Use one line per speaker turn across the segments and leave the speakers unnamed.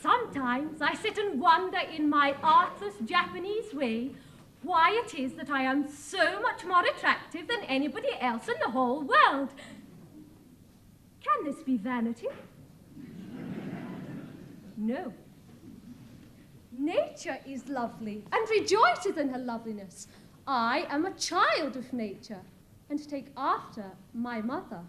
Sometimes I sit and wonder in my artless Japanese way why it is that I am so much more attractive than anybody else in the whole world. Can this be vanity? No. Nature is lovely and rejoices in her loveliness. I am a child of nature and take after my mother.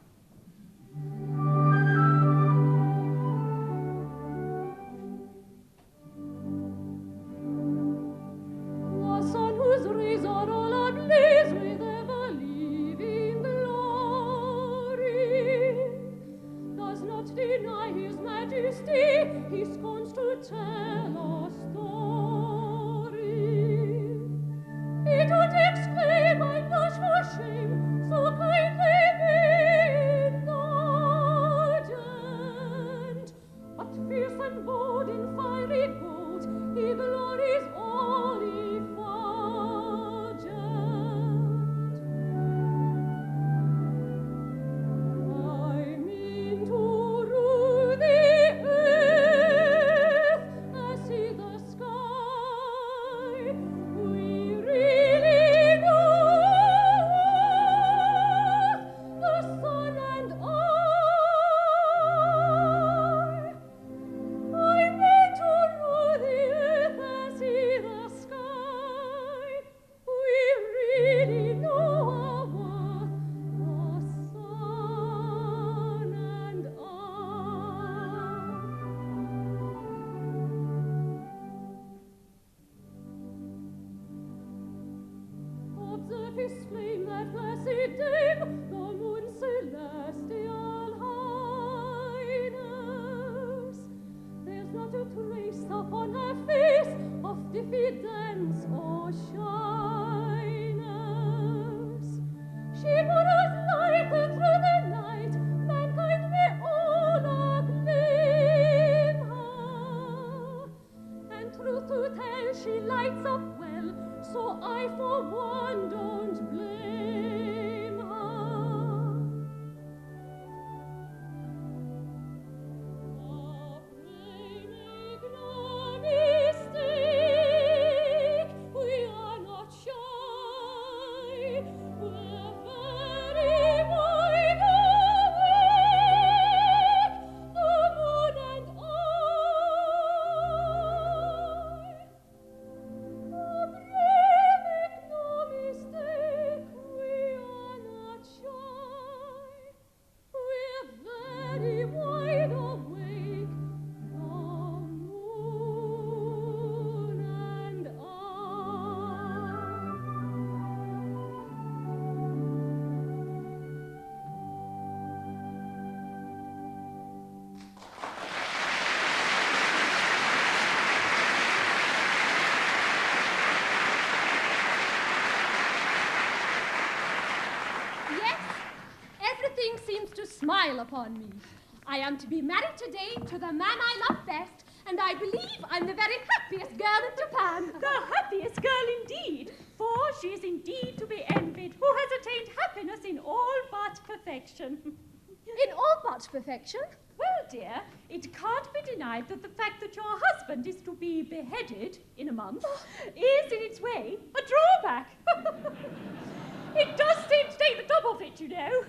smile upon me. I am to be married today to the man I love best, and I believe I'm the very happiest girl in Japan.
The happiest girl indeed, for she is indeed to be envied, who has attained happiness in all but perfection.
In all but perfection?
Well, dear, it can't be denied that the fact that your husband is to be beheaded in a month is, in its way, a drawback. It does seem to take the top off it, you know.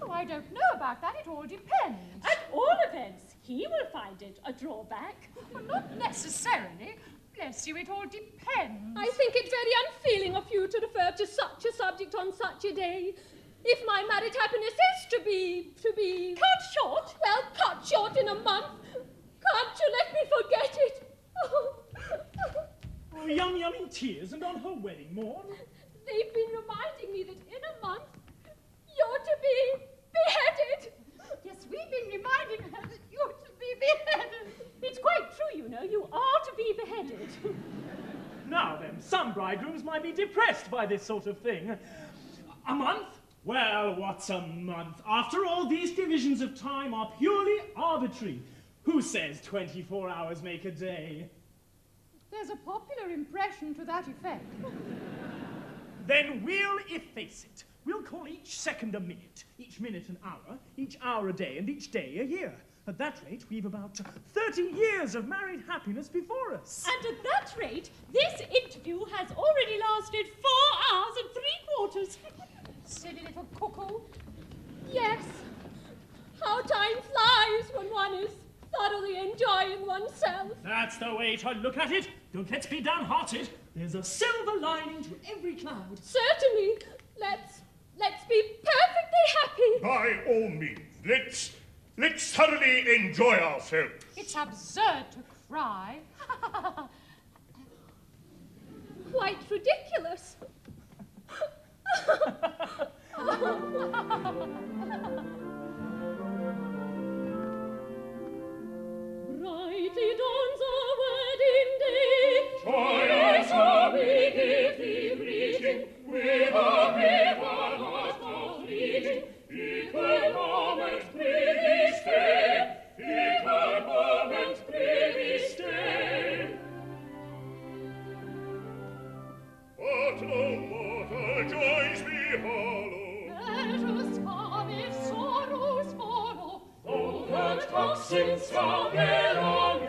Oh, I don't know about that. It all depends.
At all events, he will find it a drawback.
Well, not necessarily. Bless you, it all depends. I think it very unfeeling of you to refer to such a subject on such a day. If my married happiness is to be...
Cut short?
Well, cut short in a month. Can't you let me forget it?
Oh, Yum Yum in tears and on her wedding morn.
They've been reminding me that in a month you're to be beheaded.
Yes, we've been reminding her that you're to be beheaded. It's quite true, you know. You are to be beheaded.
Now then, some bridegrooms might be depressed by this sort of thing. A month? Well, what's a month? After all, these divisions of time are purely arbitrary. Who says 24 hours make a day?
There's a popular impression to that effect.
Then we'll efface it. We'll call each second a minute, each minute an hour, each hour a day, and each day a year. At that rate, we've about 30 years of married happiness before us.
And at that rate, this interview has already lasted 4 hours and 3/4.
Silly little cuckoo. Yes. How time flies when one is thoroughly enjoying oneself.
That's the way to look at it. Don't let's be downhearted. There's a silver lining to every cloud.
Certainly. Let's be perfectly happy.
By all means, let's thoroughly enjoy ourselves.
It's absurd to cry. Quite ridiculous. Brightly dawns our wedding day.
Joyous are we give thee greeting, with a brave heart of fleeting. Equal moment, prithee stay. Equal moment, prithee stay. But no mortal joys be hollow.
Pleasures come if sorrows follow.
Though the toxins from their own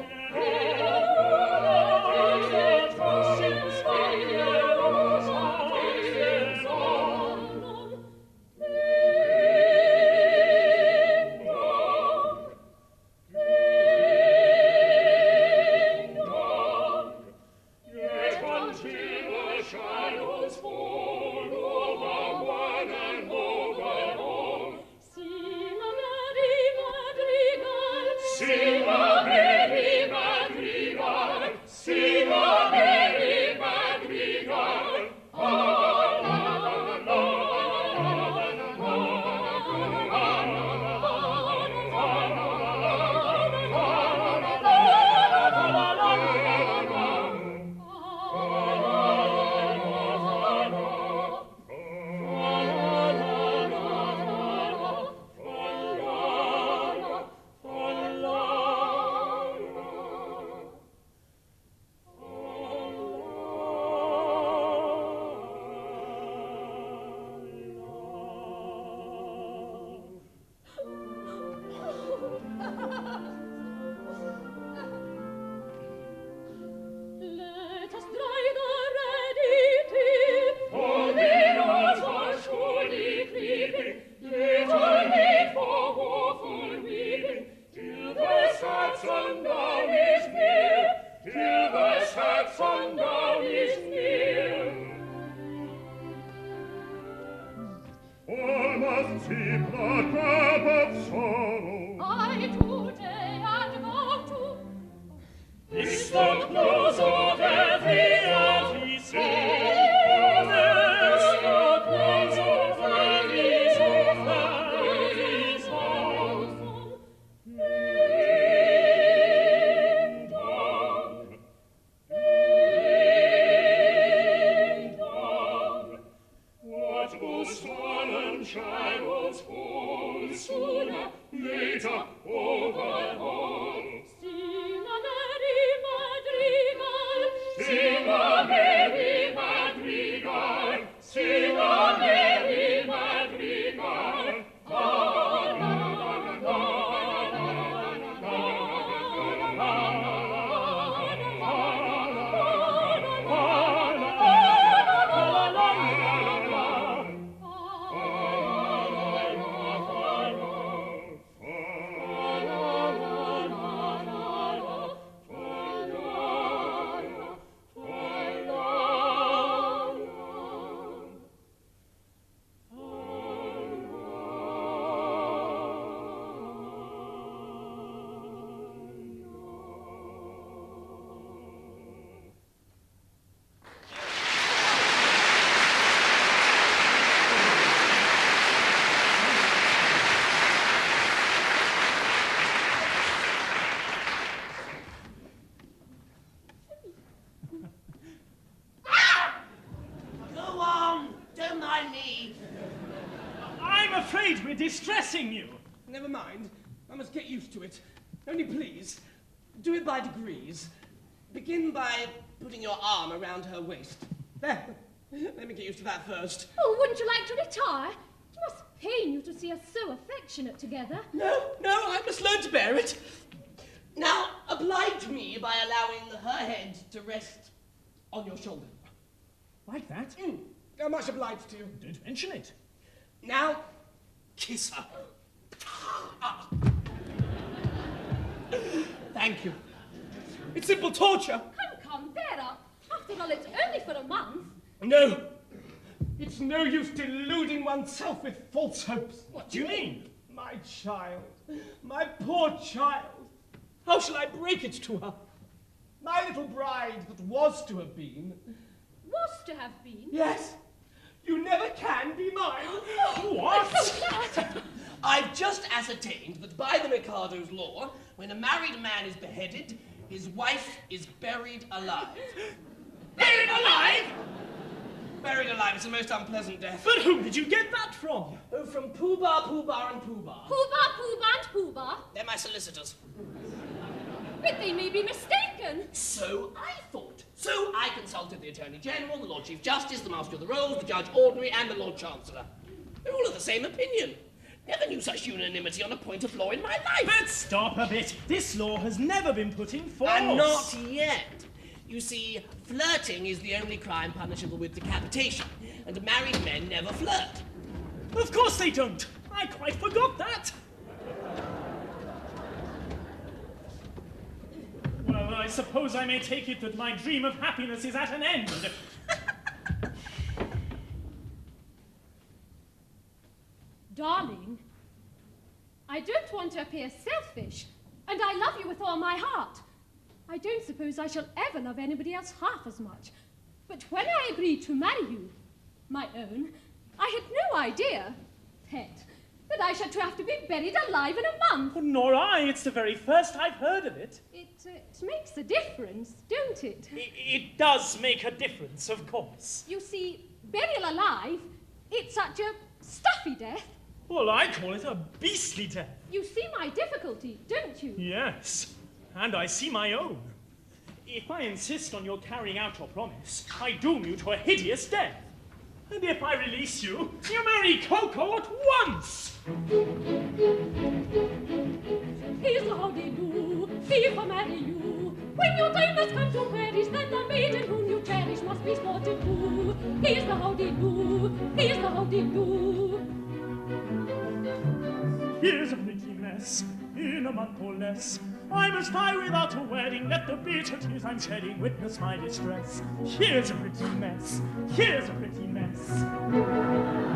solemn shadows falls
sooner,
later, overhaul.
Sing a merry madrigal,
Sing a merry madrigal, sing a merry madrigal.
Go on, don't mind me.
I'm afraid we're distressing you.
Never mind, I must get used to it. Only please, do it by degrees. Begin by putting your arm around her waist. There, let me get used to that first.
Oh, wouldn't you like to retire? It must pain you to see us so affectionate together.
No, I must learn to bear it. Now, oblige me by allowing her head to rest on your shoulder.
Like that?
I'm much obliged to you.
Don't mention it.
Now, kiss her. Ah. Thank you. It's simple torture.
Come, bear up. After all, it's only for a month.
No, it's no use deluding oneself with false hopes.
What do you mean?
My child, my poor child. How shall I break it to her? My little bride that was to have been.
Was to have been.
Yes, you never can be mine.
What?
I've just ascertained that by the Mikado's law, when a married man is beheaded, his wife is buried alive.
Buried alive?
Buried alive is the most unpleasant death.
But whom did you get that from?
Oh, from Pooh Bah, Pooh Bah, and Pooh Bah.
Pooh Bah, Pooh Bah, and Pooh Bah.
They're my solicitors.
But they may be mistaken.
So I thought. So I consulted the Attorney General, the Lord Chief Justice, the Master of the Rolls, the Judge Ordinary, and the Lord Chancellor. They're all of the same opinion. Never knew such unanimity on a point of law in my life.
But stop a bit. This law has never been put in force.
And not yet. You see, flirting is the only crime punishable with decapitation, and married men never flirt.
Of course they don't. I quite forgot that. Well, I suppose I may take it that my dream of happiness is at an end.
Darling, I don't want to appear selfish, and I love you with all my heart. I don't suppose I shall ever love anybody else half as much. But when I agreed to marry you, my own, I had no idea, pet, that I should have to be buried alive in a month.
Nor I. It's the very first I've heard of it.
It makes a difference, don't it?
It does make a difference, of course.
You see, burial alive, it's such a stuffy death.
Well, I call it a beastly death.
You see my difficulty, don't you?
Yes, and I see my own. If I insist on your carrying out your promise, I doom you to a hideous death. And if I release you, you marry Coco at once!
Here's the howdy-do, if I marry you. When your time has come to perish, then the maiden whom you cherish must be slaughtered too. Here's the howdy-do, here's the howdy-do.
Here's a pretty mess, in a month or less. I must die without a wedding, let the bitter tears I'm shedding witness my distress. Here's a pretty mess, here's a pretty mess.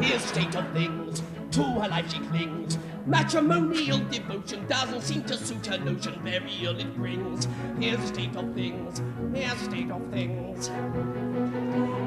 Here's the state of things, to her life she clings. Matrimonial devotion doesn't seem to suit her notion, very ill it brings. Here's the state of things, here's the state of things.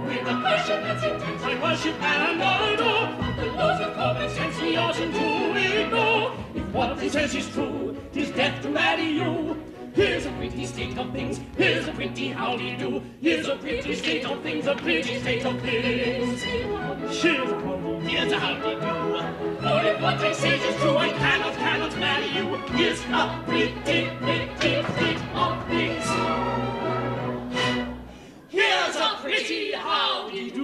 With a passion that's intense I worship and adore. The laws of common sense we oughtn't to ignore. If what he says is true, 'tis death to marry you. Here's a pretty state of things, here's a pretty howdy-do. Here's a pretty state of things, a pretty state of things. Here's a howdy-do.
Here's a howdy-do.
For if what
what they say is true. I cannot marry you. Here's a pretty state of things. Here's a pretty howdy-do.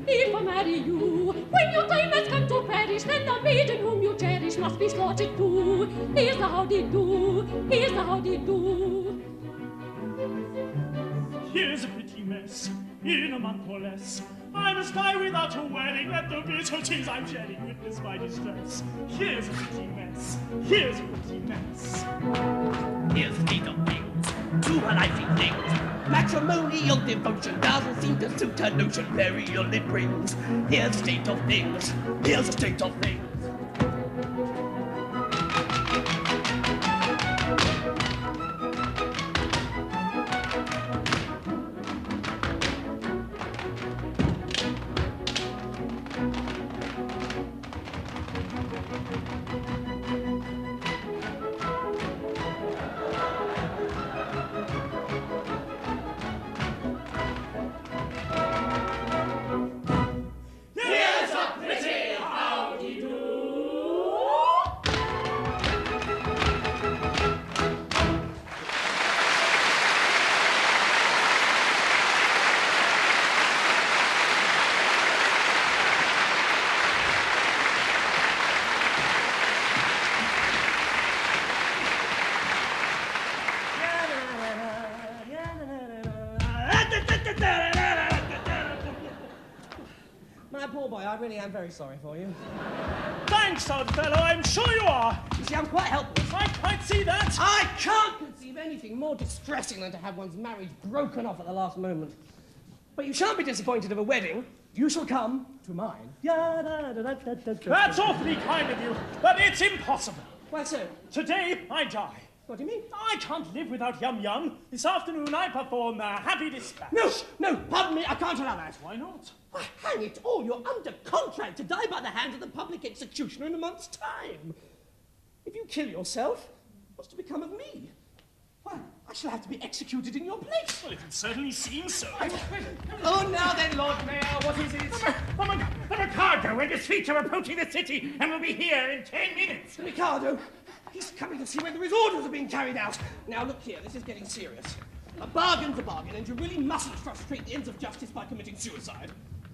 If I marry you, when your time has come to perish, then the maiden whom you cherish must be slaughtered too. Here's the howdy-do, here's the howdy-do.
Here's a pretty mess, in a month or less. I must die without a wedding, let the bitter tears I'm shedding witness my distress. Here's a pretty mess, here's a pretty mess.
Here's the state of things, to her lively things. Matrimonial devotion doesn't seem to suit her notion, burial it brings. Here's the state of things, here's the state of things. My poor boy, I really am very sorry for you.
Thanks, old fellow, I'm sure you are.
You see, I'm quite helpless.
I quite see that.
I can't conceive anything more distressing than to have one's marriage broken off at the last moment. But you shan't be disappointed of a wedding. You shall come to mine.
That's awfully kind of you, but it's impossible.
Why so?
Today, I die.
What do you mean?
I can't live without Yum Yum. This afternoon, I perform the Happy Dispatch.
No, pardon me, I can't allow that.
Why not?
Why, hang it all, you're under contract to die by the hands of the public executioner in a month's time. If you kill yourself, what's to become of me? Why, I shall have to be executed in your place.
Well, it would certainly seem so.
Oh, now then, Lord Mayor, what is it?
The Mikado and his fleet are approaching the city and will be here in 10 minutes.
Mikado, he's coming to see whether his orders are being carried out. Now, look here, this is getting serious. A bargain's a bargain, and you really mustn't frustrate the ends of justice by committing suicide.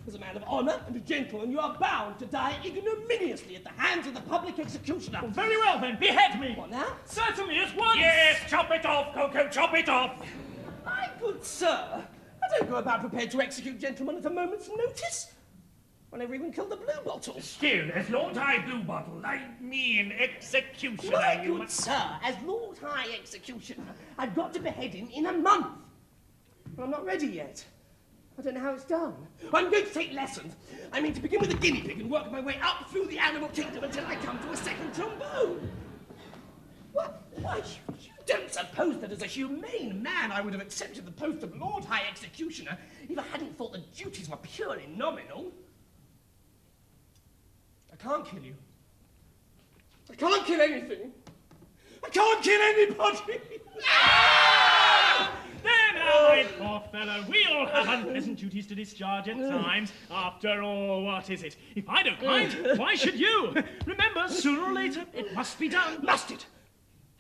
As a man of honour and a gentleman, you are bound to die ignominiously at the hands of the public executioner.
Well, very well, then, behead me.
What now?
Certainly, at once.
Yes, chop it off, Coco, chop it off.
My good sir, I don't go about prepared to execute gentlemen at a moment's notice. I never even killed the blue bottle.
Still, as Lord High Blue Bottle, I mean executioner.
My good sir, as Lord High Executioner, I've got to behead him in a month. But I'm not ready yet. I don't know how it's done. I'm going to take lessons. I mean, to begin with a guinea pig and work my way up through the animal kingdom until I come to a second trombone. What? Why, you don't suppose that as a humane man I would have accepted the post of Lord High Executioner if I hadn't thought the duties were purely nominal? I can't kill you. I can't kill anything. I can't kill anybody.
There now, my poor fellow, we all have unpleasant duties to discharge at times. After all, what is it? If I don't mind, why should you? Remember, sooner or later, it must be done.
Must it?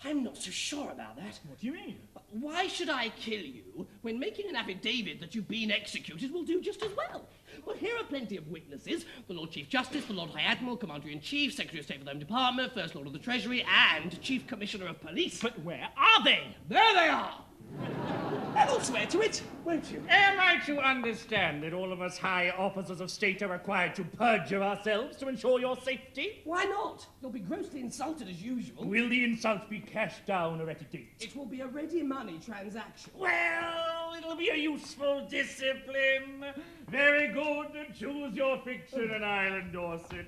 I'm not so sure about that.
What do you mean?
Why should I kill you when making an affidavit that you've been executed will do just as well? Well, here are plenty of witnesses. The Lord Chief Justice, the Lord High Admiral, Commander-in-Chief, Secretary of State for the Home Department, First Lord of the Treasury, and Chief Commissioner of Police.
But where are they?
There they are! And I'll swear to it, won't you?
Am I to understand that all of us high officers of state are required to perjure ourselves to ensure your safety?
Why not? You'll be grossly insulted as usual.
Will the insult be cashed down or at a date?
It will be a ready money transaction.
Well, it'll be a useful discipline. Very good. Choose your fiction and I'll endorse it.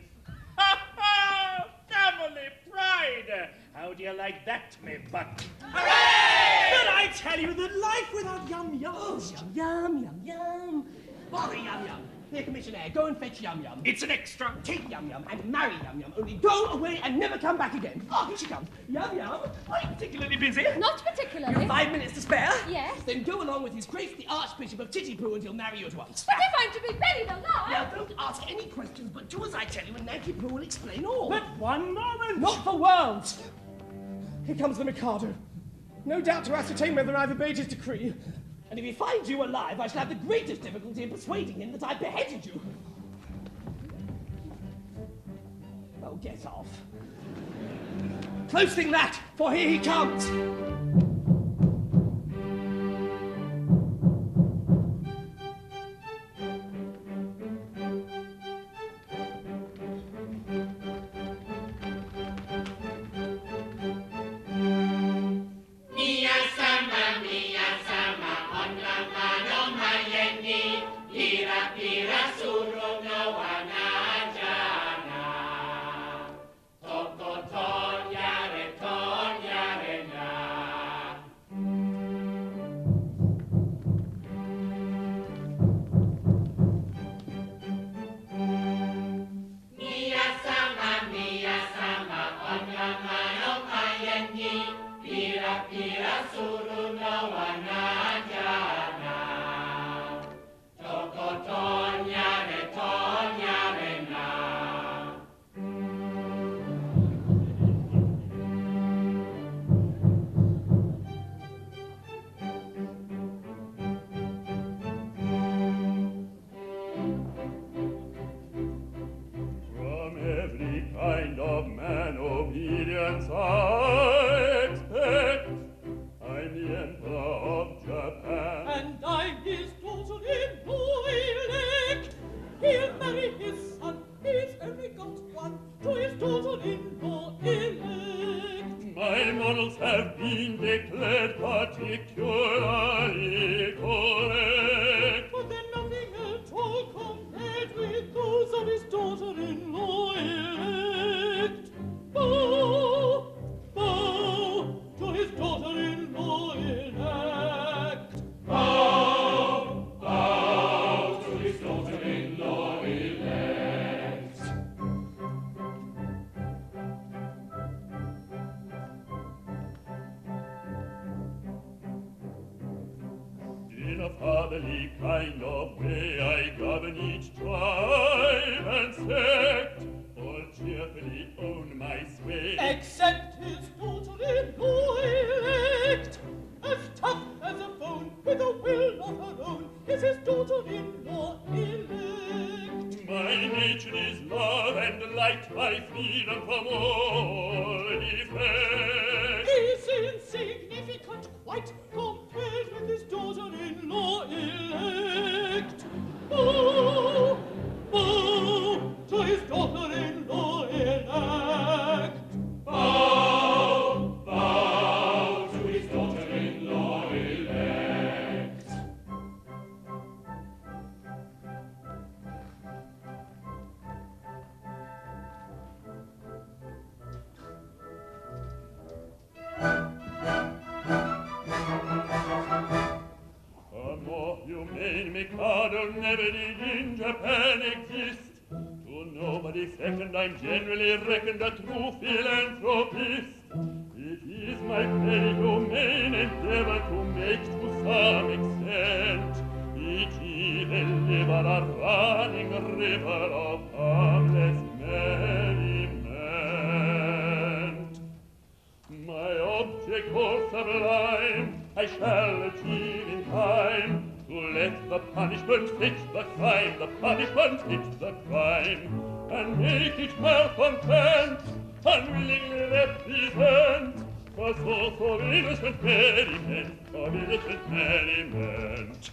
Ha ha! Family pride! How do you like that, me butt?
Hooray! But I tell you that life without Yum Yum...
Oh, yum, yum, yum, yum. Bother yum, yum. Here, commissionaire, go and fetch Yum Yum.
It's an extra.
Take Yum Yum and marry Yum Yum. Only go away and never come back again. Oh, here she comes. Yum Yum, are you particularly busy?
Not
You
particularly.
have 5 minutes to spare?
Yes.
Then go along with His Grace the Archbishop of Tittypoo and he'll marry you at once.
But if I'm to be buried alive...
Now, don't ask any questions, but do as I tell you and Nanky Poo will explain all.
But one moment!
Not for worlds! Here comes the Mikado. No doubt to ascertain whether I've obeyed his decree. And if he finds you alive, I shall have the greatest difficulty in persuading him that I beheaded you. Oh, get off. Close thing that, for here he comes.
Mikado never did in Japan exist. To nobody's second, I'm generally reckoned a true philanthropist. It is my very humane endeavor to make to some extent each evil liver a running river of harmless merriment. My object all sublime I shall achieve in time, to let the punishment fit the crime, the punishment fit the crime, and make it malcontent, unwillingly represent the source of innocent merriment, of innocent merriment.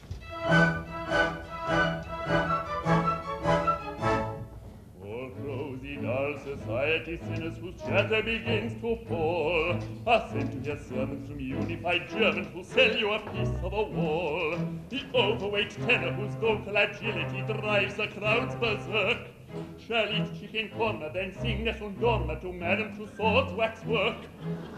All rosy, dull society sinners whose chatter begins to fall are sent to hear sermons from unified Germans who sell you a piece of a wall. The overweight tenor whose vocal agility drives the crowds berserk Shall eat chicken corner, then sing nessun dorma to Madame Tussauds waxwork.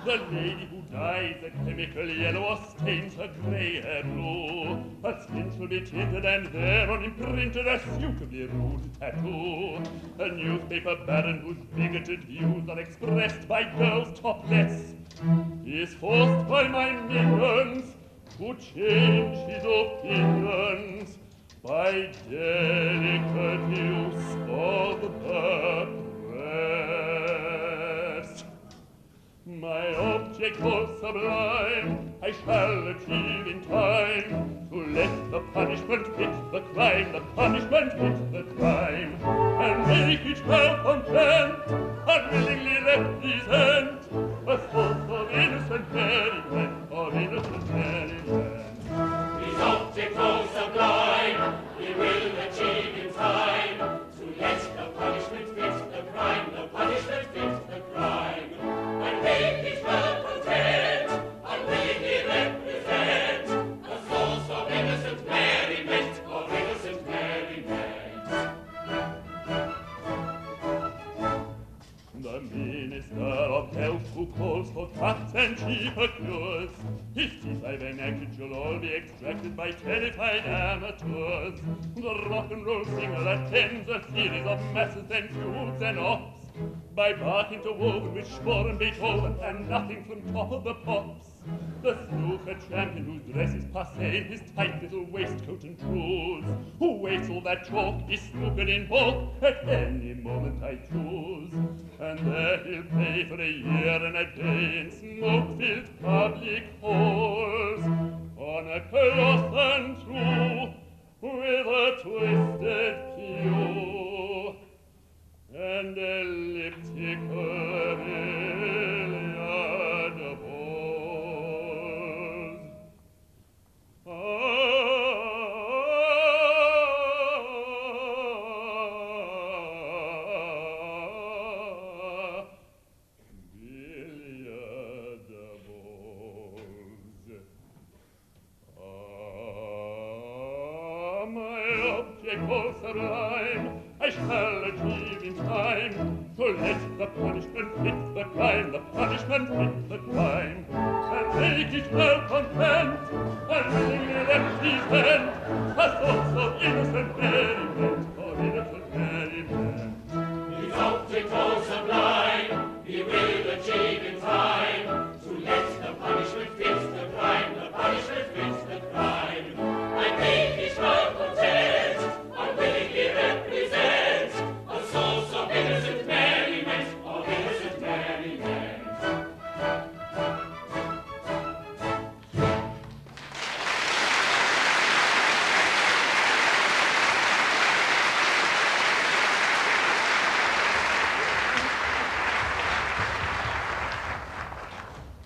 The lady who dyes a chemical yellow or stains her grey hair blue. Her skin shall be tinted and thereon imprinted a suitably rude tattoo. A newspaper baron whose bigoted views are expressed by girls topless is forced by my minions to change his opinions by delicate use of the press. My object all sublime I shall achieve in time, to let the punishment fit the crime, the punishment fit the crime, and make each well content, unwillingly represent a source of innocent merriment, of innocent merriment.
His object all sublime, he will achieve in time, to let the punishment fit the crime, the punishment fit the crime, and make his well content, unwillingly represent a source of innocent merriment, of innocent merriment.
The minister of health who calls for cuts and cheaper cures, his teeth I've enacted shall all be extracted by terrified amateurs. The rock and roll singer attends a series of masses and fugues and ops, by Bach interwoven with Spohr and Beethoven, and nothing from top of the pops. The snooker champion whose dress is passé in his tight little waistcoat and trues, who waits all that chalk is snookered in bulk at any moment I choose. And there he'll play for a year and a day in smoke-filled public halls, on a cloth and true, with a twisted pew, and elliptical billiard balls. Billiard balls. My object all sublime I shall achieve in time, to let the punishment fit the crime, the punishment fit the crime, and make it well content, and willingly represent a source of innocent merriment, of innocent merriment.
His object all sublime, he will achieve in time, to let the punishment fit the crime, the punishment fit the crime, and make his well content, unwillingly represent a source of innocent merriment, of innocent merriment.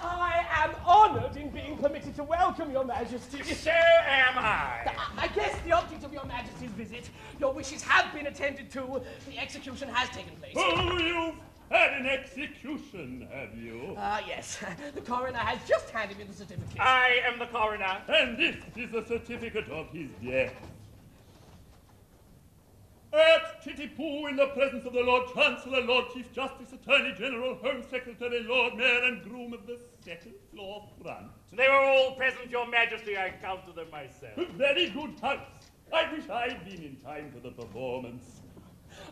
I am honoured in being permitted to welcome your Majesty.
So am I.
I guess the object of your Majesty's visit, your wishes have been attended to. The execution has taken place.
Oh, you've had an execution, have you?
Yes. The coroner has just handed me the certificate.
I am the coroner.
And this is the certificate of his death. At Titipu, in the presence of the Lord Chancellor, Lord Chief Justice, Attorney General, Home Secretary, Lord Mayor, and groom of the second floor front.
So they were all present, Your Majesty. I counted them myself.
Very good house. I wish I'd been in time for the performance.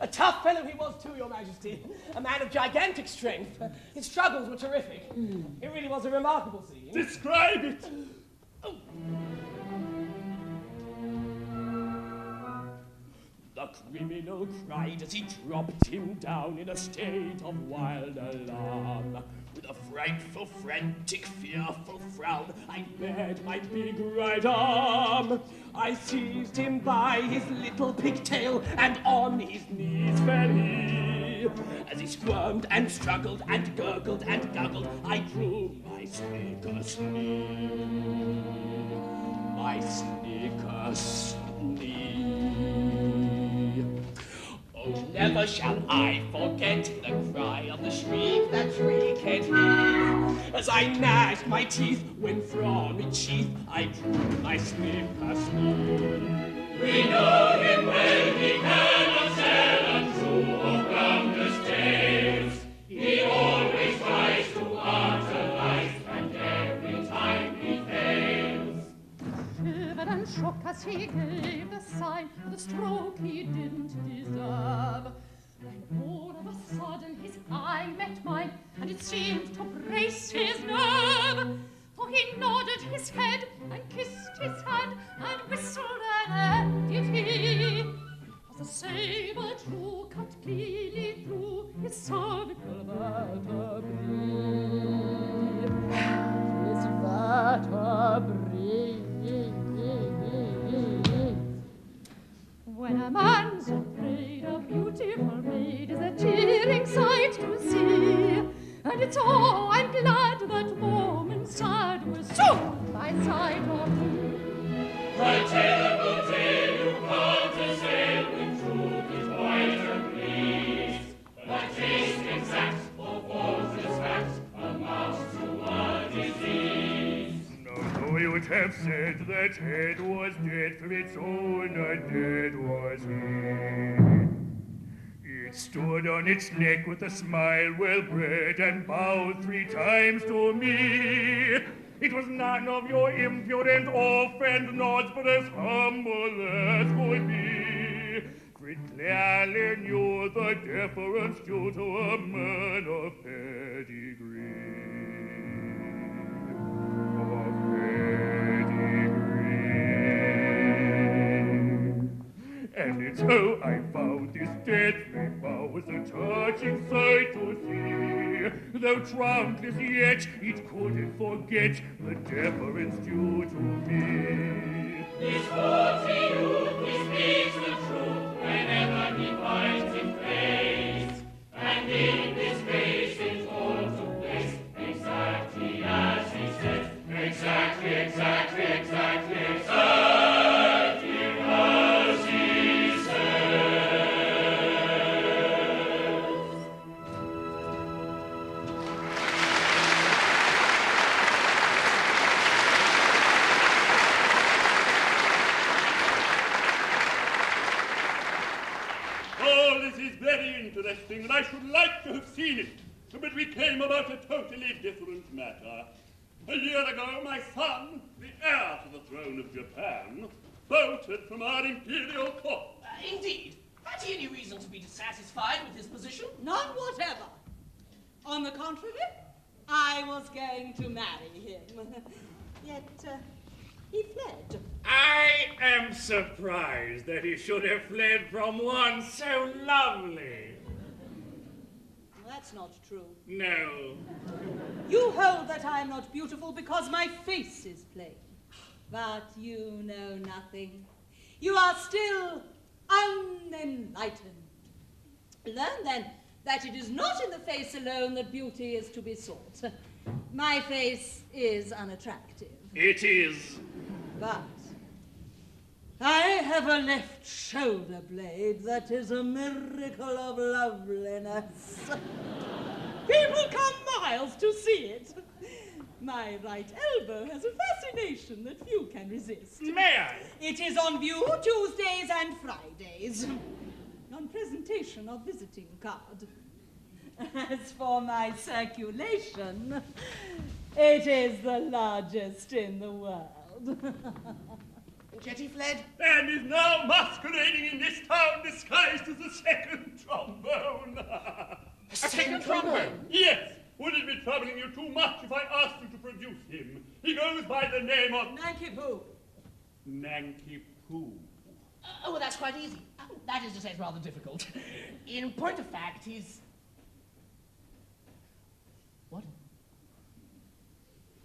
A tough fellow he was too, your Majesty. A man of gigantic strength. His struggles were terrific. It really was a remarkable scene.
Describe it.
The criminal cried as he dropped him down in a state of wild alarm. With a frightful, frantic, fearful frown, I bared my big right arm. I seized him by his little pigtail, and on his knees fell he. As he squirmed and struggled and gurgled and guggled, I drew my sneaker snee. My sneaker snee. Oh, never shall I forget the cry of the shriek that shrieked he, as I gnashed my teeth when from its sheath I drew my sneaker snee.
We know him well, he cannot tell untrue.
as he gave the sign, the stroke he didn't deserve. When all of a sudden his eye met mine, and it seemed to brace his nerve. For he nodded his head and kissed his hand and whistled an air, did he? Was a sabre true cut cleanly through his cervical vertebrae. His vertebrae. When a man's afraid, a beautiful maid is a cheering sight to see. And it's oh, I'm glad that moments sad was soon by sight of me.
The terrible tale you call to sail with truth is quite a breeze. The taste exact for false facts amounts to a disease.
No, you would have said that head was dead from its own, and dead was he. It stood on its neck with a smile well bred and bowed 3 times to me. It was none of your impudent offhand nods, but as humble as could be. For it clearly knew the deference due to a man of pedigree. And it's how I found this deadly bow was a touching sight to see. Though trunkless yet, it couldn't forget the deference due to me.
This haughty youth, he speaks the truth whenever he finds his place. And in this case, it's all to place exactly as he says. Exactly, exactly, exactly, exactly as he says. All this is very interesting, and I should like to have seen it. But we came about a totally different matter. A year ago, my son, the heir to the throne of Japan, bolted from our imperial court.
Indeed. Had he any reason to be dissatisfied with his position?
None whatever. On the contrary, I was going to marry him. Yet, he fled.
I am surprised that he should have fled from one so lovely.
That's not true.
No.
You hold that I am not beautiful because my face is plain. But you know nothing. You are still unenlightened. Learn, then, that it is not in the face alone that beauty is to be sought. My face is unattractive.
It is.
But I have a left shoulder blade that is a miracle of loveliness. People come miles to see it. My right elbow has a fascination that few can resist.
May I?
It is on view Tuesdays and Fridays. On presentation of visiting card. As for my circulation, it is the largest in the world.
Yet he fled.
And is now masquerading in this town disguised as a second trombone.
A second trombone?
Yes. Would it be troubling you too much if I asked you to produce him? He goes by the name of
Nanky Poo.
Nanky Poo.
Oh, well, that's quite easy. That is to say, it's rather difficult. In point of fact, he's... What?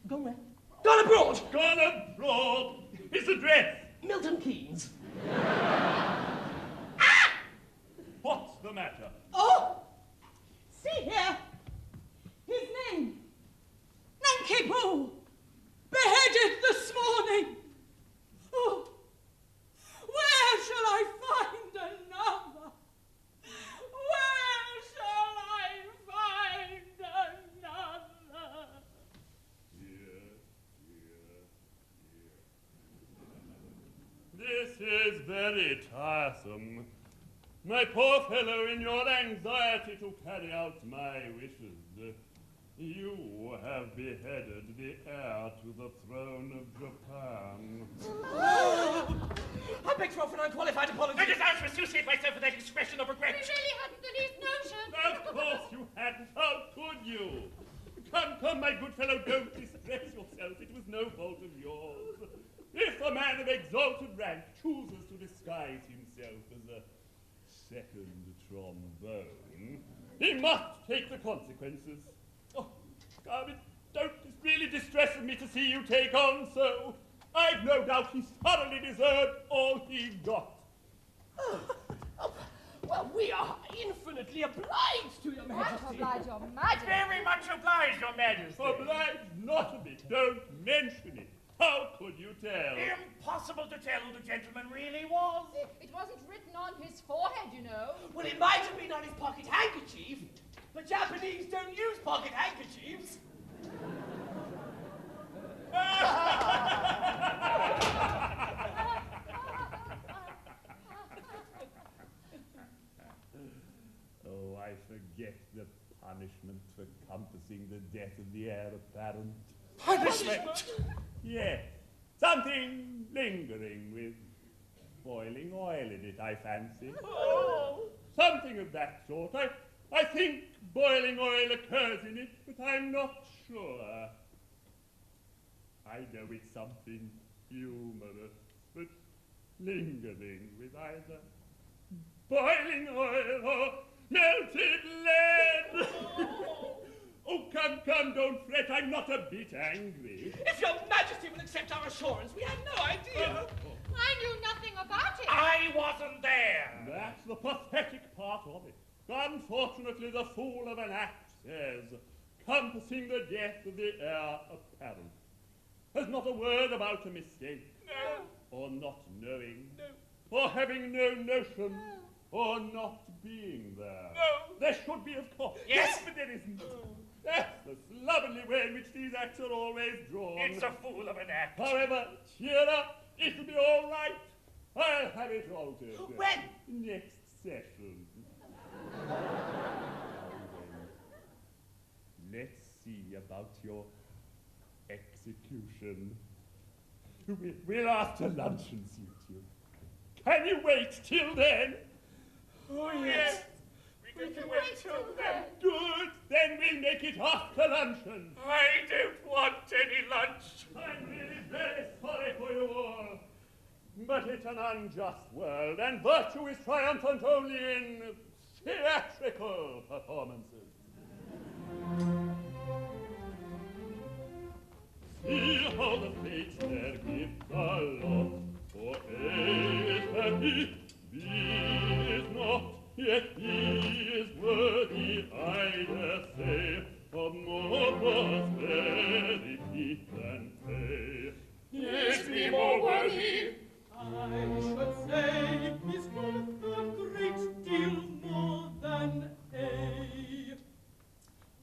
Gone where? Gone abroad!
Gone abroad. His address.
Milton Keynes.
What's the matter?
Oh! See here. His name. Nanky Poo. Beheaded this morning. Oh. Where shall I find another? Where shall I find another?
This is very tiresome. My poor fellow, in your anxiety to carry out my wishes, You have beheaded the heir to the throne of Japan.
I beg for an unqualified apology.
I just to associate myself with that expression of regret.
We really hadn't the least notion.
Of course you hadn't. How could you? Come, my good fellow, don't distress yourself. It was no fault of yours. If a man of exalted rank chooses to disguise himself as a second trombone, he must take the consequences. Oh, God, it really distresses me to see you take on so. I've no doubt he's thoroughly deserved all he got.
Well, we are infinitely obliged to your Majesty.
Oblige your Majesty.
Very much obliged, Your Majesty.
Obliged not a bit. Don't mention it. How could you tell?
Impossible to tell who the gentleman really was.
It wasn't written on his forehead, you know.
Well, it might have been on his pocket handkerchief. The Japanese don't use pocket handkerchiefs.
Oh, I forget the punishment for compassing the death of the heir apparent.
Punishment?
Yes, something lingering with boiling oil in it, I fancy.
Oh.
Something of that sort. I think boiling oil occurs in it, but I'm not sure. I know it's something humorous, but lingering with either boiling oil or melted lead. Oh, come, don't fret. I'm not a bit angry.
If your Majesty will accept our assurance, we had no idea.
I knew nothing about it.
I wasn't there.
That's the pathetic part of it. Unfortunately, the fool of an act says, compassing the death of the heir apparent. There's not a word about a mistake.
No.
Or not knowing.
No.
Or having no notion. Or not being there.
No.
There should be, of course.
Yes.
But there isn't. That's the slovenly way in which these acts are always drawn.
It's a fool of an act.
However, cheer up. It'll be all right. I'll have it altered.
When?
Next session. Let's see about your execution. We'll after luncheon suit you. Can you wait till then?
Oh, yes. We can wait till then.
Good. Then we'll make it after luncheon.
I don't want any lunch.
I'm really very sorry for you all. But it's an unjust world, and virtue is triumphant only in theatrical performances. See how the fates their gift allot, for A is happy, B is not, yet he is worthy, I dare say, of more prosperity than pay.
Is he more worthy?
I should say he's worth a great deal more than A.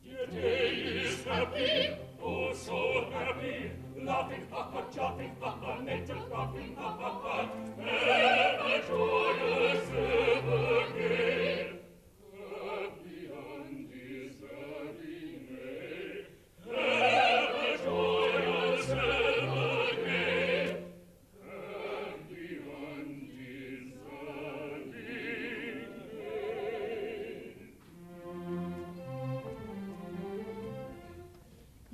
Yet A is happy, oh so happy, laughing, ha ha, chopping, ha ha, native laughing, ha ha ha, ever joyous, ever gay, happy undeserving may, ever joyous, ever gay, happy undeserving may.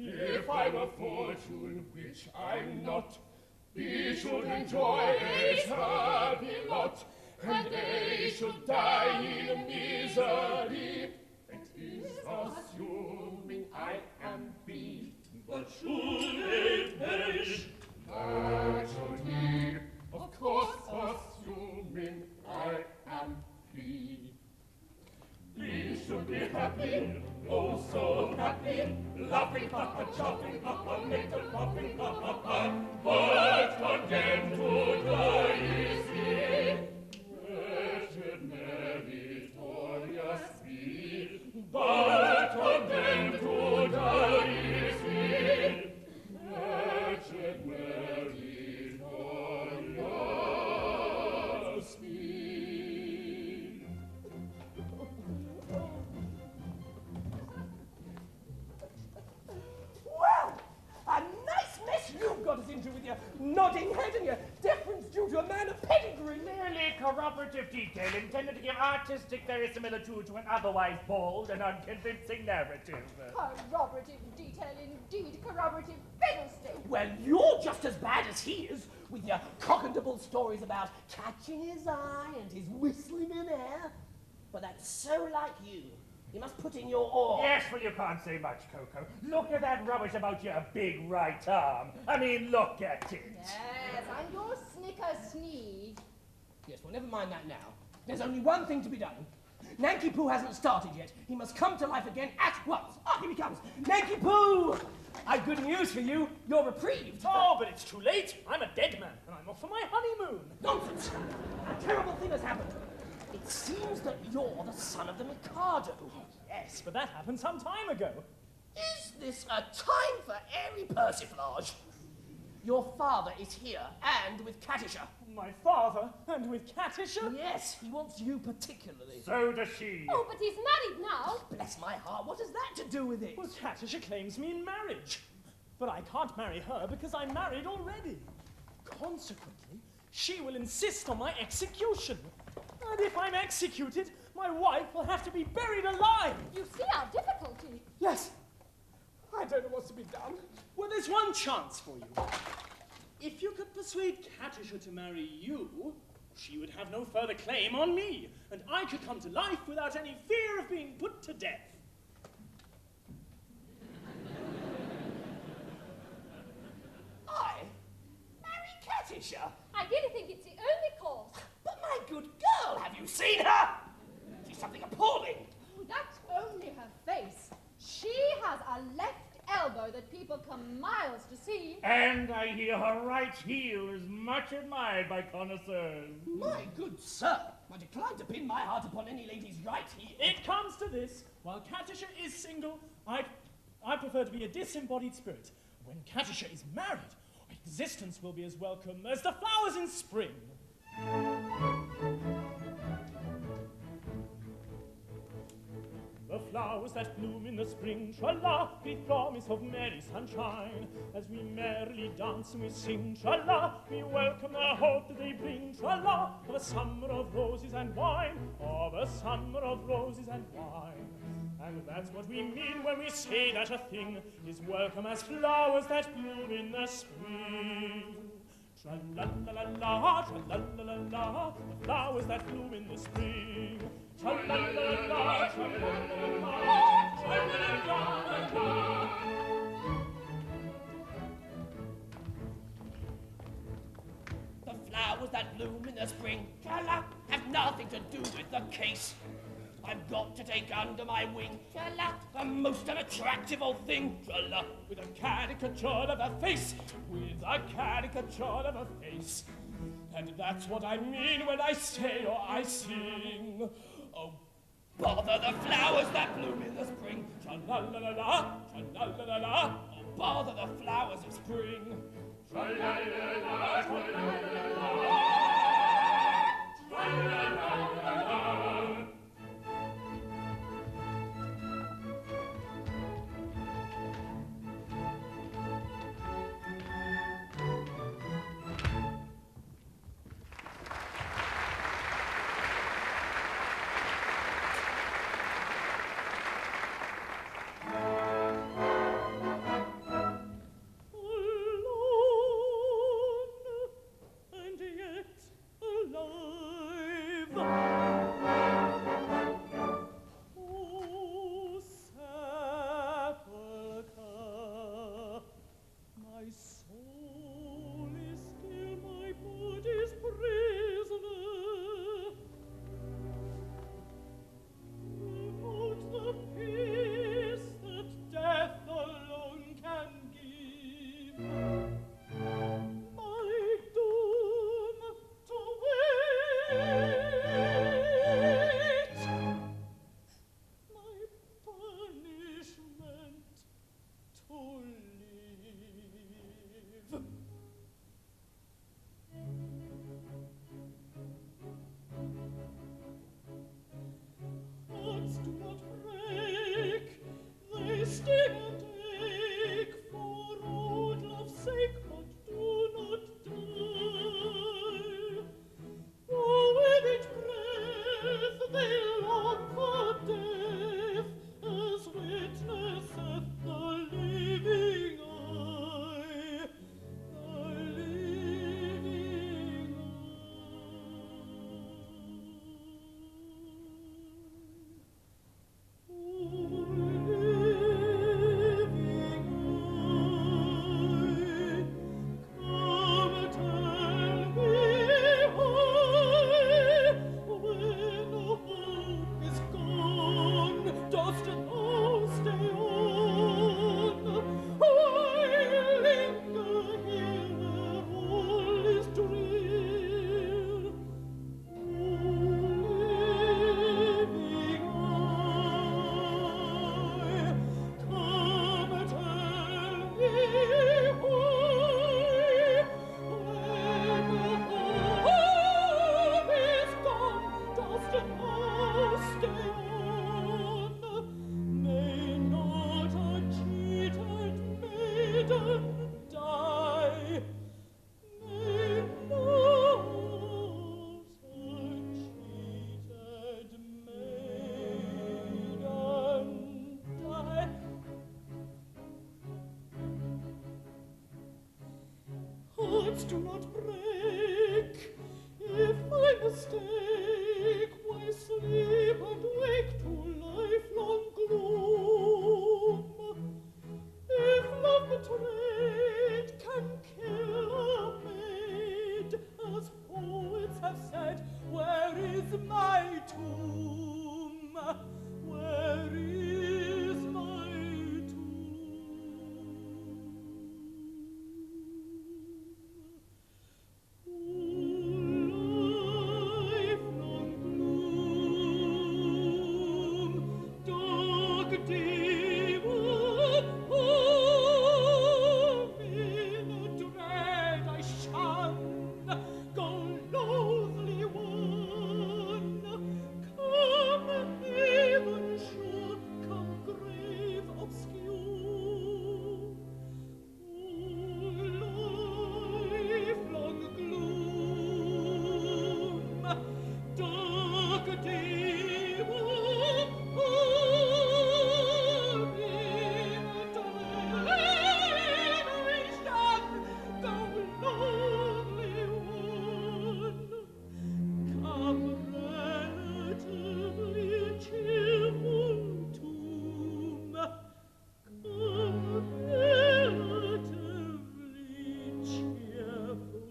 If I were fortune, which I'm not, he should enjoy his happy lot, and they should die in misery. It is assuming I am B, but should they perish, that should he, of course assuming I am B. We should be happy, oh so happy, laughing, ha ha, chopping, ha ha, making, laughing, ha ha ha, but condemned to die is he. Wretched meritorious be, but condemned to die is he. Wretched meritorious be.
detail intended to give artistic verisimilitude to an otherwise bald and unconvincing narrative.
Corroborative detail indeed, corroborative fiddlestick.
Well, you're just as bad as he is, with your cock-and-double stories about catching his eye and his whistling in air. But that's so like you. You must put in your oar.
Yes, well, you can't say much, Coco. Look at that rubbish about your big right arm. I mean, look at it.
Yes, and your snicker-sneak.
Yes, well, never mind that now. There's only one thing to be done. Nanky Poo hasn't started yet. He must come to life again at once. Ah, here he comes. Nanky Poo! I've good news for you. You're reprieved.
Oh, but it's too late. I'm a dead man, and I'm off for my honeymoon.
Nonsense! A terrible thing has happened. It seems that you're the son of the Mikado.
Yes, but that happened some time ago.
Is this a time for airy persiflage? Your father is here, and with Katisha.
My father, and with Katisha?
Yes, he wants you particularly.
So does she.
Oh, but he's married now.
Bless my heart, what has that to do with it?
Well, Katisha claims me in marriage. But I can't marry her because I'm married already. Consequently, she will insist on my execution. And if I'm executed, my wife will have to be buried alive.
You see our difficulty.
Yes. I don't know what's to be done. Well, there's one chance for you. If you could persuade Katisha to marry you, she would have no further claim on me, and I could come to life without any fear of being put to death.
I? Marry Katisha?
I really think it's the only course.
But my good girl, have you seen her? She's something appalling.
That's only her face. She has a left elbow that people come miles to see.
And I hear her right heel is much admired by connoisseurs.
My good sir, I decline to pin my heart upon any lady's right heel.
It comes to this. While Katisha is single, I prefer to be a disembodied spirit. When Katisha is married, existence will be as welcome as the flowers in spring. The flowers that bloom in the spring tra-la, with promise of merry sunshine. As we merrily dance and we sing tra-la, we welcome the hope that they bring tra-la, of a summer of roses and wine, of a summer of roses and wine. And that's what we mean when we say that a thing is welcome as flowers that bloom in the spring. Tra-la-la-la-la, tra-la-la-la-la, the flowers that bloom in the spring. Tra-la-la-la, tra-la-la-la, tra-la-la-la-la.
The flowers that bloom in the spring, tra-la, have nothing to do with the case. I've got to take under my wing, tra-la, a most unattractive old thing, tra-la,
With a caricature of a face, with a caricature of a face. And that's what I mean when I say or I sing.
oh, bother the flowers that bloom in the spring,
Tra-la-la-la-la, tra-la-la-la-la.
oh, bother the flowers of spring.
Tra-la-la-la-la, tra-la-la-la-la. Tra-la-la-la-la. Alone, and yet alive.
take my sleep and wake to lifelong gloom. If love betrayed can kill a maid, as poets have said, where is my tomb? Where is my lifelong gloom, dark demon, in dread I shun. Go, loathly one, come heaven sure, come grave obscure. Lifelong gloom, dark demon, in dread go lonely one, come relatively cheerful tomb, come relatively cheerful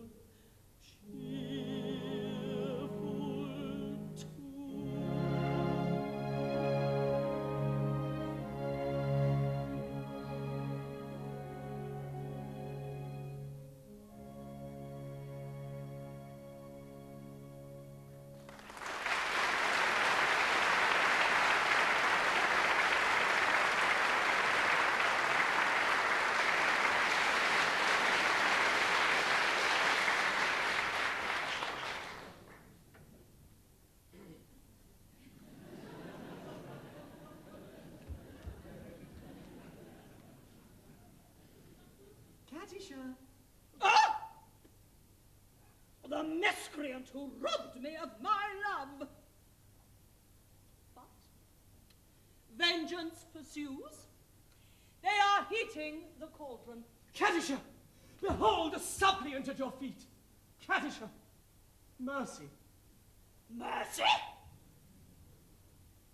Katisha. Ah! The miscreant who robbed me of my love. But vengeance pursues. They are heating the cauldron.
Katisha, behold a suppliant at your feet. Katisha, mercy.
Mercy?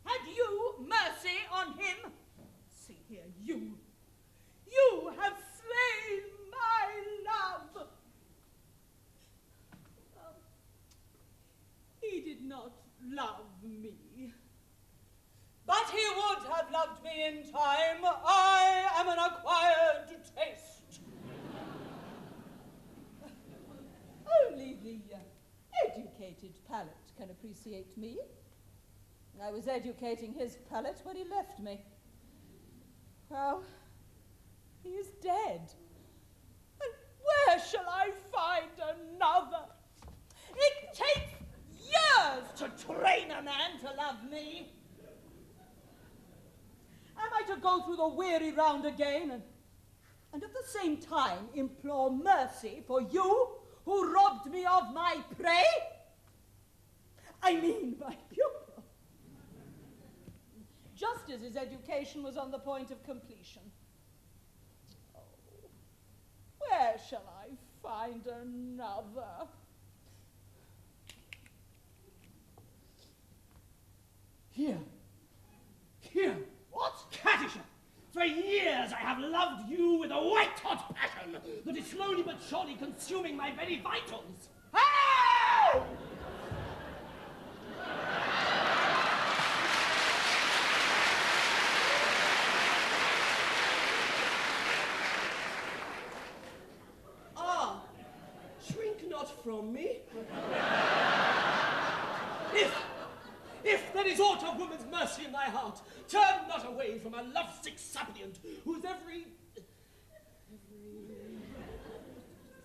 Had you mercy on him? See here, you have slain my love. He did not love me, but he would have loved me in time. I am an acquired taste. Only the educated palate can appreciate me. I was educating his palate when he left me. Well, he is dead. And where shall I find another? It takes years to train a man to love me. Am I to go through the weary round again and at the same time implore mercy for you who robbed me of my prey? I mean my pupil. Just as his education was on the point of completion. Oh, where shall I find another?
Here.
What? Katisha! For years I have loved you with a white-hot passion that is slowly but surely consuming my very vitals. Help!
Shrink not from me. If there is aught of woman's mercy in thy heart, turn not away from a lovesick suppliant whose every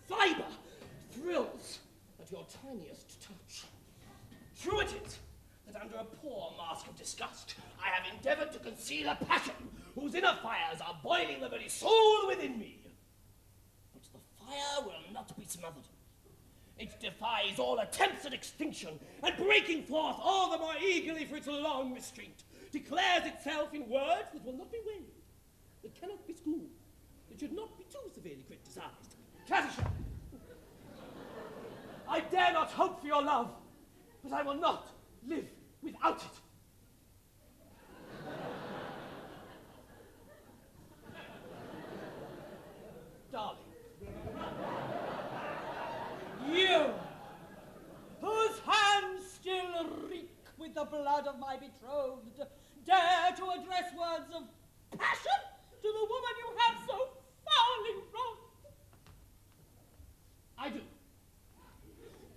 fibre thrills at your tiniest touch. True it is that under a poor mask of disgust I have endeavoured to conceal a passion whose inner fires are boiling the very soul within me. But the fire will not be smothered. It defies all attempts at extinction, and breaking forth all the more eagerly for its long restraint, declares itself in words that will not be weighed, that cannot be schooled, that should not be too severely criticized. Katisha, I dare not hope for your love, but I will not
live without it. Darling.
You, whose hands still reek with the blood of my betrothed, dare to address words of passion to the woman you have so foully wronged.
I do.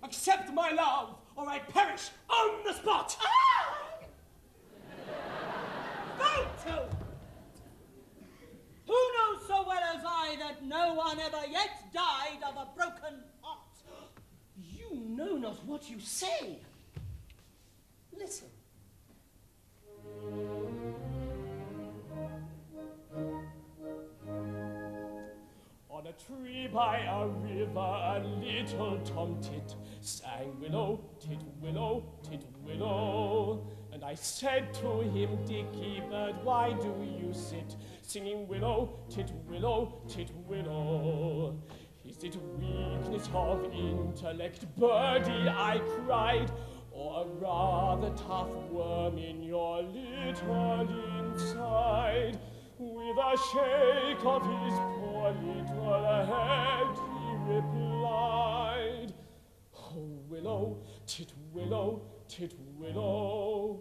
Accept my love, or I perish on the spot.
Photo! Who knows so well as I that no one ever yet died of a broken heart?
You know not what you say. Listen.
On a tree by a river, a little tomtit sang willow, tit willow, tit willow. And I said to him, Dicky bird, why do you sit singing willow, tit willow, tit willow? Is it weakness of intellect, birdie, I cried, or a rather tough worm in your little inside? With a shake of his poor little head, he replied, oh, willow, tit willow, tit willow.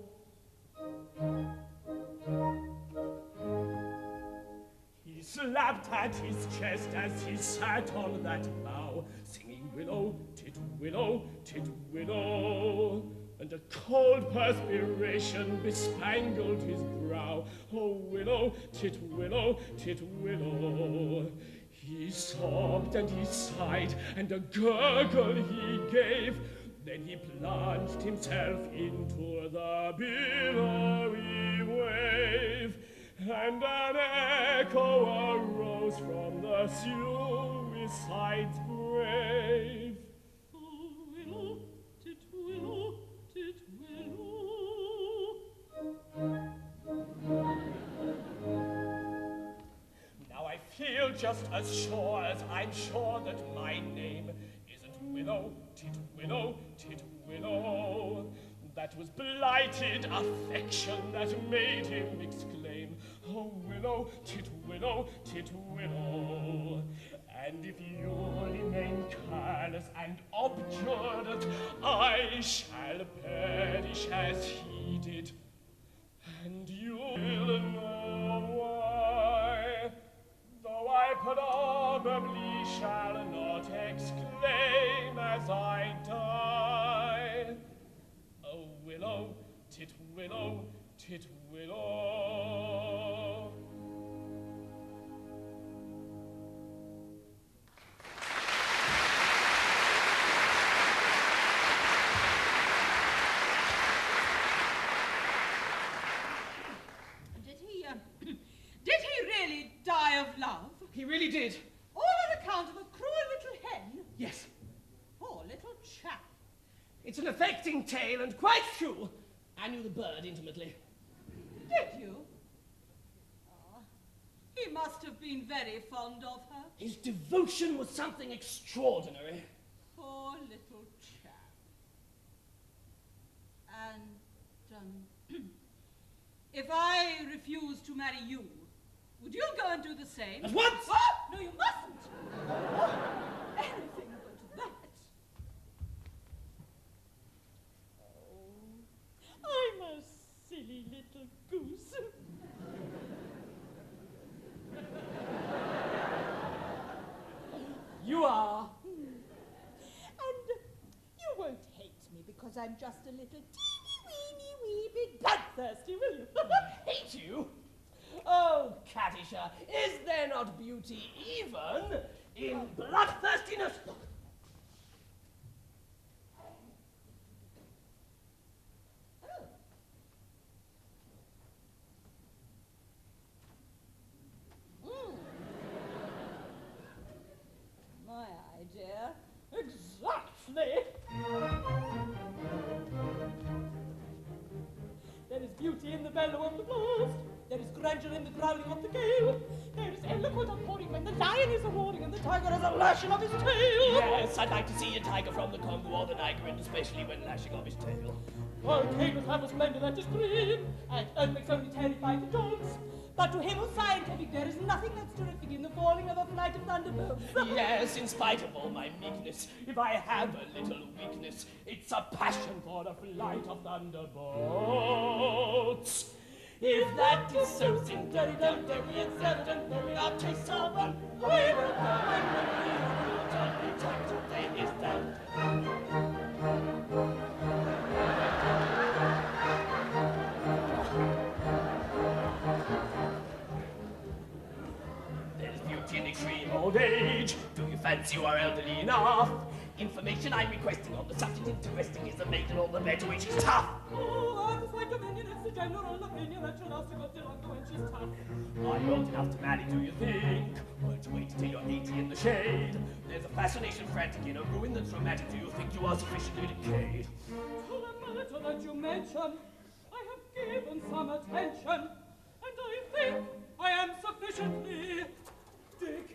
He slapped at his chest as he sat on that bough, singing willow, tit willow, tit willow. And a cold perspiration bespangled his brow. Oh, willow, tit willow, tit willow. He sobbed and he sighed, and a gurgle he gave. Then he plunged himself into the billowy wave, and an echo arose from the suicide's grave. Oh, willow, tit willow, tit willow. Now I feel just as sure as I'm sure that my name isn't willow, tit willow, tit willow. That was blighted affection that made him exclaim, oh, willow, tit willow, tit willow. And if you remain careless and obdurate, I shall perish as he did, and you will know why, though I probably shall not exclaim as I die. Oh, willow, tit willow, tit willow.
Did he really die of love?
He really did.
All on account of a cruel little hen?
Yes.
Poor little chap.
It's an affecting tale and quite true. I knew the bird intimately.
Did you? Ah, he must have been very fond of her.
His devotion was something extraordinary.
Poor little chap. And, if I refuse to marry you, would you go and do the same?
At once!
Oh, no, you mustn't. Anything but that.
Oh, I'm a silly little goose.
You are.
And you won't hate me because I'm just a little teeny wee bit bloodthirsty, will you?
Hate you? Oh, Katisha, is there not beauty even in bloodthirstiness?
My idea.
Exactly. There is beauty in the bellow of the blast.
There is grandeur in the growling of the gale. There is eloquent outpouring when the lion is a-roaring and the tiger has a lashing of his tail.
Yes, I'd like to see a tiger from the Congo or the Niger, and especially when lashing of his tail.
Volcanoes have a splendor that is green, and earthquakes only terrify the dogs. But to him who's scientific, there is nothing that's terrific in the falling of a flight of thunderbolts.
Yes, in spite of all my meekness, if I have a little weakness, it's a passion for the flight of thunderbolts. If that is so, sing dum-dum-dum, it's evident that we are chase someone. We will go and we will time to day is done. There's beauty in extreme old age. Do you fancy you are elderly enough? Information I'm requesting on the subject interesting. Is the maiden all the better when she's tough?
Oh, I'm like dominion, it's the general opinion that she'll also go longer when she's tough.
Are you old enough to marry, do you think? Won't you wait till you're 80 in the shade? There's a fascination frantic in a ruin that's romantic. Do you think you are sufficiently decayed?
To the matter that you mention, I have given some attention, and I think I am sufficiently decayed.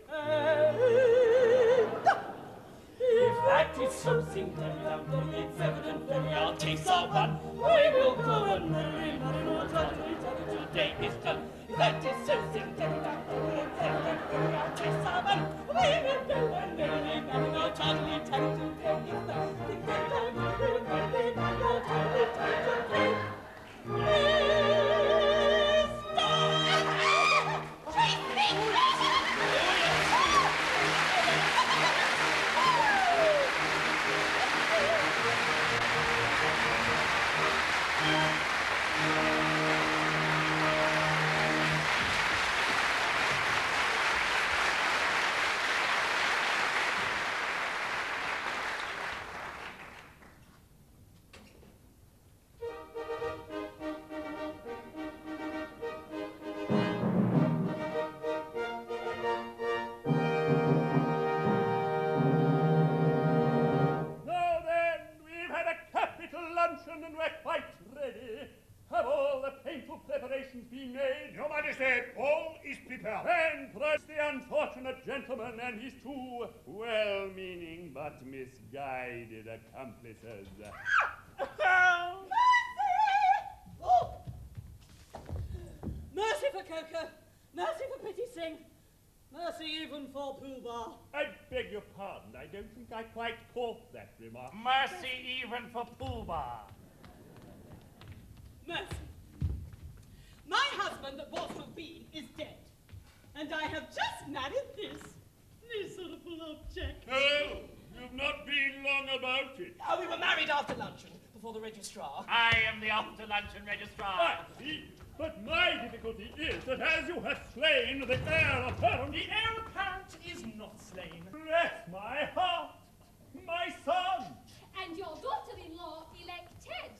If that is so, sing dum-dum-dum, it's evident that we are chase someone. We will go and marry, today is done. If that is so, sing dum-dum-dum, it's evident that we are chase someone. We will go and marry, today is done. Think that I will go and marry, today
And we're quite ready. Have all the painful preparations been made?
Your Majesty, all is prepared.
Then press the unfortunate gentleman and his two well-meaning but misguided accomplices.
Oh! Mercy for Coco! Mercy for Pity Singh! Mercy even for Pooh Bah!
I beg your pardon. I don't think I quite caught that remark.
Mercy even for Pooh Bah.
Mercy. My husband that was to have been is dead. And I have just married this miserable object.
Oh, you've not been long about it.
Oh, we were married after luncheon, before the registrar.
I am the after-luncheon registrar.
I see. But my difficulty is that as you have slain the heir apparent...
The heir apparent is not slain.
Bless my heart, my son!
And your daughter-in-law elected.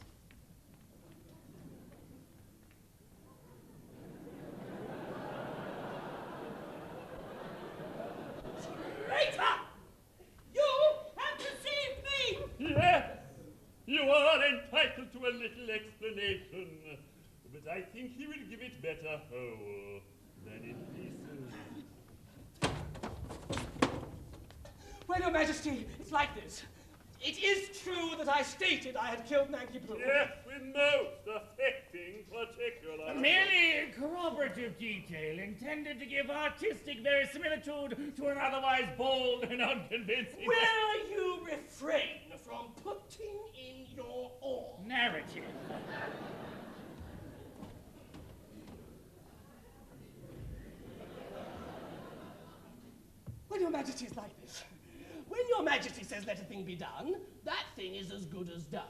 Traitor! You have deceived me!
Yes, you are entitled to a little explanation. But I think he will give it better whole than in pieces.
Well, Your Majesty, it's like this. It is true that I stated I had killed Nanki Poo.
Yes, with most affecting particular.
Merely corroborative detail intended to give artistic verisimilitude to an otherwise bald and unconvincing
Will you refrain from putting in your oar?
narrative.
Well, Your Majesty, it's like this.
When Your Majesty says let a thing be done, that thing is as good as done.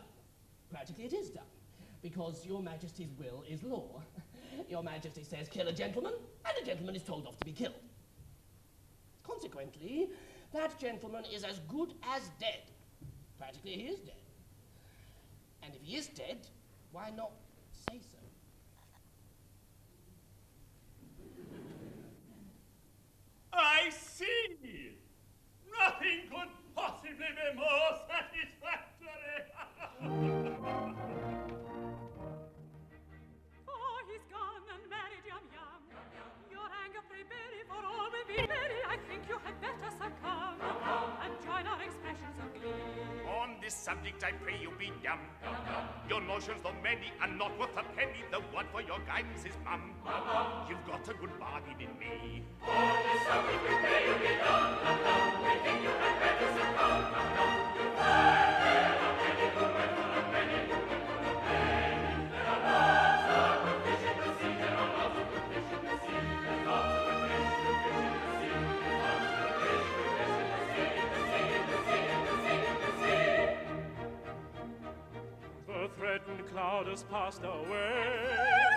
Practically it is done, because Your Majesty's will is law. Your Majesty says kill a gentleman, and a gentleman is told off to be killed. Consequently, that gentleman is as good as dead. Practically he is dead. And if he is dead, why not say so?
I see! Nothing could possibly be more satisfactory!
For he's gone and married young
this subject I pray you be dumb. Your notions, though many, are not worth a penny. The one for your guidance is mum. You've got a good bargain in me. On this subject we pray you be dumb. We think you had better succumb. You find there are many women full of many women full of pain. There are lots of good fish in the sea. There are lots of good fish in the sea. There's lots of good fish in the sea. There's lots of good fish in the sea. In the sea, in the sea, in the sea, in the sea.
The threatened cloud has passed away.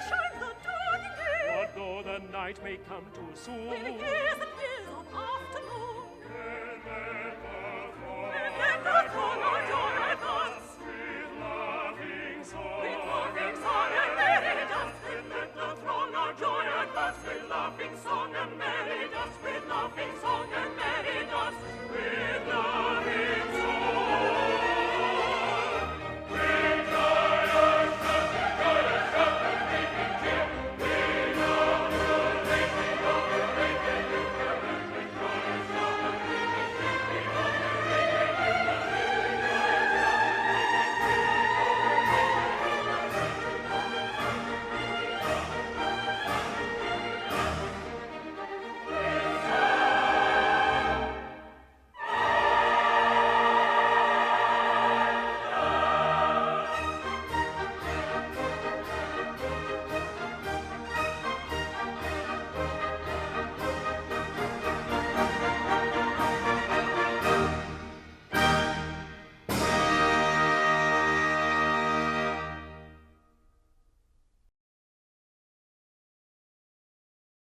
Shine the dawning day.
What though the night may come too soon?
With years and years of afternoon.